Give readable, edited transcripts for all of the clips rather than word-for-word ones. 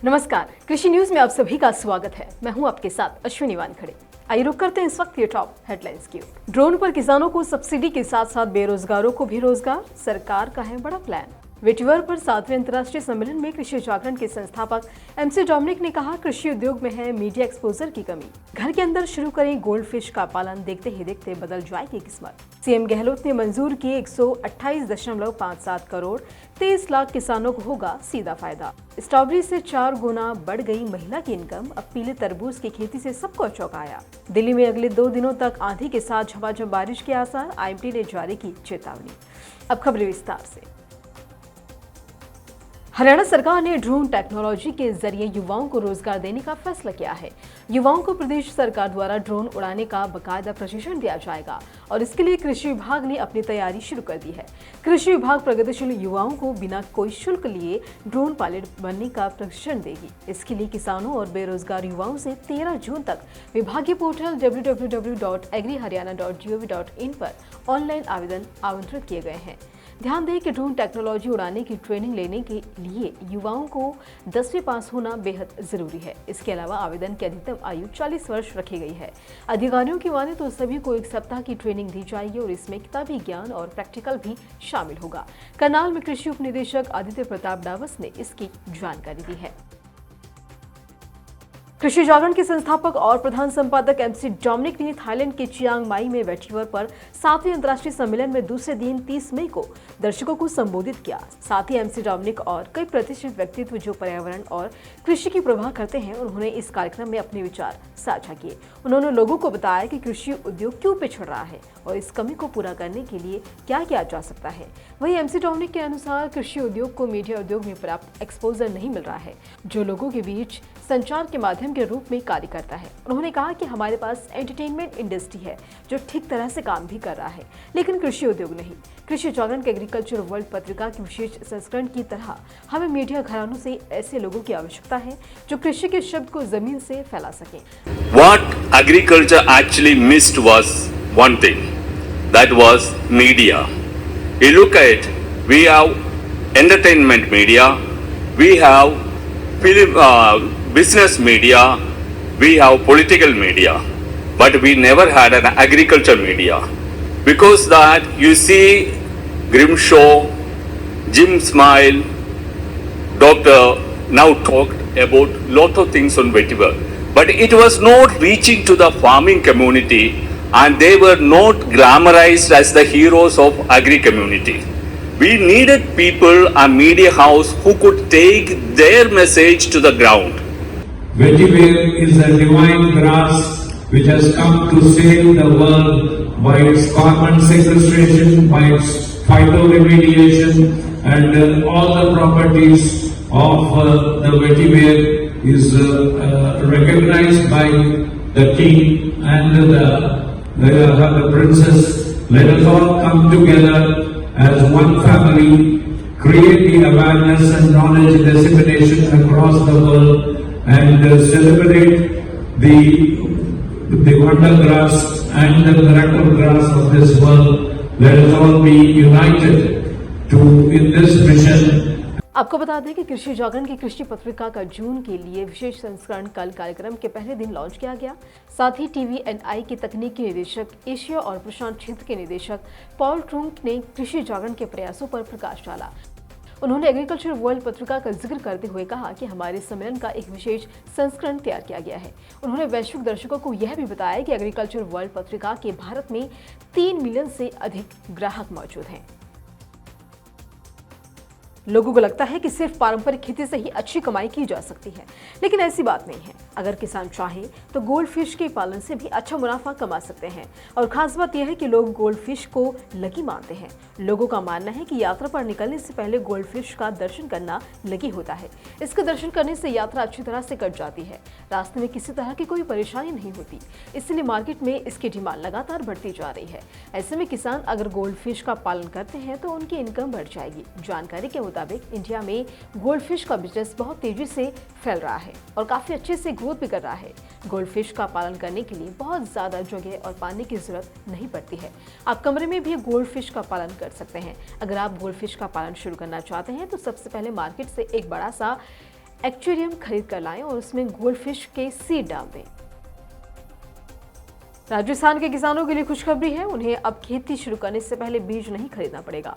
नमस्कार, कृषि न्यूज में आप सभी का स्वागत है। मैं हूं आपके साथ अश्विनी वानखड़े। आइए रुक करते हैं इस वक्त ये टॉप हेडलाइंस की ओर। ड्रोन पर किसानों को सब्सिडी के साथ साथ बेरोजगारों को भी रोजगार, सरकार का है बड़ा प्लान। वेटिवर पर 7वें अंतर्राष्ट्रीय सम्मेलन में कृषि जागरण के संस्थापक एमसी डोमिनिक ने कहा, कृषि उद्योग में है मीडिया एक्सपोजर की कमी। घर के अंदर शुरू करें गोल्ड फिश का पालन, देखते ही देखते बदल जाएगी किस्मत। सीएम गहलोत ने मंजूर किए 128.57 करोड़, 23 लाख किसानों को होगा सीधा फायदा। स्ट्रॉबेरी से 4 गुना बढ़ गई महिला की इनकम, अब पीले तरबूज की खेती से सबको चौंकाया। दिल्ली में अगले 2 दिनों तक आंधी के साथ झमाझम बारिश के आसार, आईएमडी ने जारी की चेतावनी। अब खबरें विस्तार से। हरियाणा सरकार ने ड्रोन टेक्नोलॉजी के जरिए युवाओं को रोजगार देने का फैसला किया है। युवाओं को प्रदेश सरकार द्वारा ड्रोन उड़ाने का बाकायदा प्रशिक्षण दिया जाएगा और इसके लिए कृषि विभाग ने अपनी तैयारी शुरू कर दी है। कृषि विभाग प्रगतिशील युवाओं को बिना कोई शुल्क लिए ड्रोन पायलट बनने का प्रशिक्षण देगी। इसके लिए किसानों और बेरोजगार युवाओं से 13 जून तक विभागीय पोर्टल www.agriharyana.gov.in पर ऑनलाइन आवेदन आमंत्रित किए गए हैं। ध्यान दें कि ड्रोन टेक्नोलॉजी उड़ाने की ट्रेनिंग लेने के लिए युवाओं को 10वीं पास होना बेहद जरूरी है। इसके अलावा आवेदन की अधिकतम आयु 40 वर्ष रखी गई है। अधिकारियों की माने तो सभी को 1 सप्ताह की ट्रेनिंग दी जाएगी और इसमें किताबी ज्ञान और प्रैक्टिकल भी शामिल होगा। करनाल में कृषि उप निदेशक आदित्य प्रताप डावस ने इसकी जानकारी दी है। कृषि जागरण के संस्थापक और प्रधान संपादक एमसी डोमिनिक ने थाईलैंड के चियांग माई में वेटिवर पर 7वें अंतर्राष्ट्रीय सम्मेलन में दूसरे दिन 30 मई को दर्शकों को संबोधित किया। साथ ही एमसी डोमिनिक और कई प्रतिष्ठित व्यक्तित्व जो पर्यावरण और कृषि की परवाह करते हैं, उन्होंने इस कार्यक्रम में अपने विचार साझा किए। उन्होंने लोगों को बताया कि कृषि उद्योग क्यों पिछड़ रहा है और इस कमी को पूरा करने के लिए क्या किया जा सकता है। वहीं एमसी डोमिनिक के अनुसार कृषि उद्योग को मीडिया उद्योग में पर्याप्त एक्सपोजर नहीं मिल रहा है, जो लोगों के बीच संचार के माध्यम के रूप में कार्य करता है। उन्होंने कहा कि हमारे पास एंटरटेनमेंट इंडस्ट्री है जो ठीक तरह से काम भी कर रहा है, लेकिन कृषि उद्योग नहीं। कृषि जागरण के एग्रीकल्चर वर्ल्ड पत्रिका की विशेष संस्करण की तरह हमें मीडिया घरानों से ऐसे लोगों की आवश्यकता है जो कृषि के शब्द को जमीन से फैला सकें। What agriculture actually missed was one thing, that was media. You look at, we have entertainment media, we have film, business media, we have political media, but we never had an agriculture media. Because that you see Grimshaw, Jim Smile, Dr. now talked about lot of things on vetiver, but it was not reaching to the farming community and they were not glamorized as the heroes of agri community. We needed people, a media house who could take their message to the ground. Vetiver is a divine grass which has come to save the world by its carbon sequestration, by its phytoremediation, and all the properties of the vetiver is recognized by the king and the princess. Let us all come together as one family, create the awareness and knowledge dissemination across the world, and celebrate the wonder grass and the miracle grass of this world. Let us all be united in this mission. आपको बता दें कि कृषि जागरण की कृषि पत्रिका का जून के लिए विशेष संस्करण कल कार्यक्रम के पहले दिन लॉन्च किया गया। साथ ही TVNI के तकनीकी निदेशक एशिया और प्रशांत क्षेत्र के निदेशक पॉल ट्रूंक ने कृषि जागरण के प्रयासों पर प्रकाश डाला। उन्होंने एग्रीकल्चर वर्ल्ड पत्रिका का जिक्र करते हुए कहा कि हमारे सम्मेलन का एक विशेष संस्करण तैयार किया गया है। उन्होंने वैश्विक दर्शकों को यह भी बताया कि एग्रीकल्चर वर्ल्ड पत्रिका के भारत में 3 मिलियन से अधिक ग्राहक मौजूद हैं। लोगों को लगता है कि सिर्फ पारंपरिक खेती से ही अच्छी कमाई की जा सकती है, लेकिन ऐसी बात नहीं है। अगर किसान चाहे तो गोल्ड फिश के पालन से भी अच्छा मुनाफा कमा सकते हैं और खास बात यह है कि लोग गोल्ड फिश को लकी मानते हैं। लोगों का मानना है कि यात्रा पर निकलने से पहले गोल्ड फिश का दर्शन करना लकी होता है। इसका दर्शन करने से यात्रा अच्छी तरह से कट जाती है, रास्ते में किसी तरह की कोई परेशानी नहीं होती। इसलिए मार्केट में इसकी डिमांड लगातार बढ़ती जा रही है। ऐसे में किसान अगर गोल्ड फिश का पालन करते हैं तो उनकी इनकम बढ़ जाएगी। जानकारी के मुताबिक इंडिया में गोल्ड फिश का बिजनेस बहुत तेजी से फैल रहा है और काफी अच्छे से ग्रोथ भी कर रहा है। गोल्ड फिश का पालन करने के लिए बहुत ज्यादा जगह और पानी की जरूरत नहीं पड़ती है। आप कमरे में भी गोल्ड फिश का पालन कर सकते हैं। अगर आप गोल्ड फिश का पालन शुरू करना चाहते हैं तो सबसे पहले मार्केट से एक बड़ा सा एक्वेरियम खरीद कर लाएं और उसमें गोल्ड फिश के सीड डाल दें। राजस्थान के किसानों के लिए खुशखबरी है, उन्हें अब खेती शुरू करने से पहले बीज नहीं खरीदना पड़ेगा।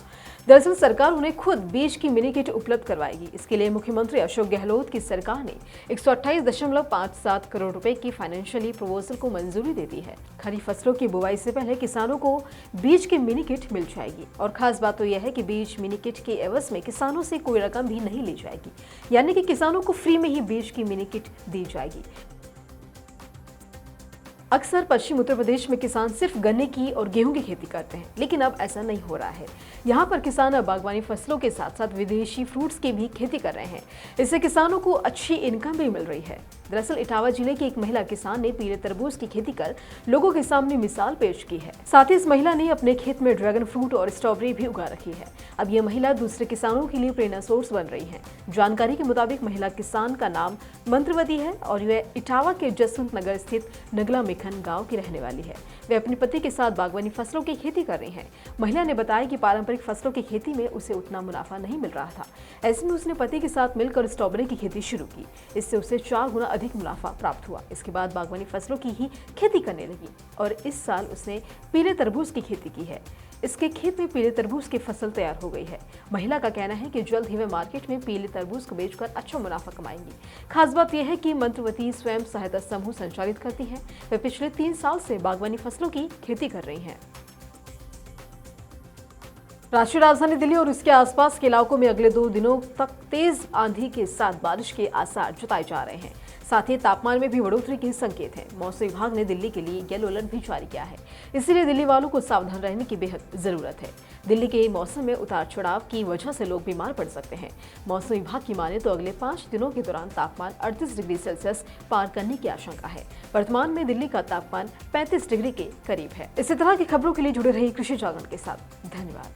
दरअसल सरकार उन्हें खुद बीज की मिनी किट उपलब्ध करवाएगी। इसके लिए मुख्यमंत्री अशोक गहलोत की सरकार ने 128.57 करोड़ रुपए की फाइनेंशियली प्रपोजल को मंजूरी दे दी है। खरीफ फसलों की बुवाई से पहले किसानों को बीज की मिनी किट मिल जाएगी और खास बात तो यह है कि बीज मिनी किट के एवज में किसानों से कोई रकम भी नहीं ली जाएगी, यानी कि किसानों को फ्री में ही बीज की मिनी किट दी जाएगी। अक्सर पश्चिम उत्तर प्रदेश में किसान सिर्फ गन्ने की और गेहूं की खेती करते हैं, लेकिन अब ऐसा नहीं हो रहा है। यहाँ पर किसान अब बागवानी फसलों के साथ साथ विदेशी फ्रूट्स की भी खेती कर रहे हैं। इससे किसानों को अच्छी इनकम भी मिल रही है। दरअसल इटावा जिले की एक महिला किसान ने पीले तरबूज की खेती कर लोगों के सामने मिसाल पेश की है। साथ ही इस महिला ने अपने खेत में ड्रैगन फ्रूट और स्ट्रॉबेरी भी उगा रखी है। अब ये महिला दूसरे किसानों के लिए प्रेरणा सोर्स बन रही है। जानकारी के मुताबिक महिला किसान का नाम मंत्रवती है और वह इटावा के जसवंत नगर स्थित नगला मिखन गाँव की रहने वाली है। वे अपने पति के साथ बागवानी फसलों की खेती कर रही हैं। महिला ने बताया कि पारंपरिक फसलों की खेती में उसे उतना मुनाफा नहीं मिल रहा था। ऐसे में उसने पति के साथ मिलकर स्ट्रॉबेरी की खेती शुरू की। इससे उसे 4 गुना अधिक मुनाफा प्राप्त हुआ। इसके बाद बागवानी फसलों की ही खेती करने लगी और इस साल उसने पीले तरबूज की खेती की है। इसके खेत में पीले तरबूज की फसल तैयार हो गई है। महिला का कहना है कि जल्द ही वे मार्केट में पीले तरबूज को बेचकर अच्छा मुनाफा कमाएंगी। खास बात यह है कि मंत्रवती स्वयं सहायता समूह संचालित करती हैं। वे पिछले 3 साल से बागवानी फसलों की खेती कर रही हैं। राष्ट्रीय राजधानी दिल्ली और उसके आसपास के इलाकों में अगले 2 दिनों तक तेज आंधी के साथ बारिश के आसार जताए जा रहे हैं। साथ ही तापमान में भी बढ़ोतरी के संकेत हैं। मौसम विभाग ने दिल्ली के लिए येलो अलर्ट भी जारी किया है, इसलिए दिल्ली वालों को सावधान रहने की बेहद जरूरत है। दिल्ली के मौसम में उतार चढ़ाव की वजह से लोग बीमार पड़ सकते हैं। मौसम विभाग की माने तो अगले 5 दिनों के दौरान तापमान 38 डिग्री सेल्सियस पार करने की आशंका है। वर्तमान में दिल्ली का तापमान 35 डिग्री के करीब है। इसी तरह की खबरों के लिए जुड़े रहिए कृषि जागरण के साथ। धन्यवाद।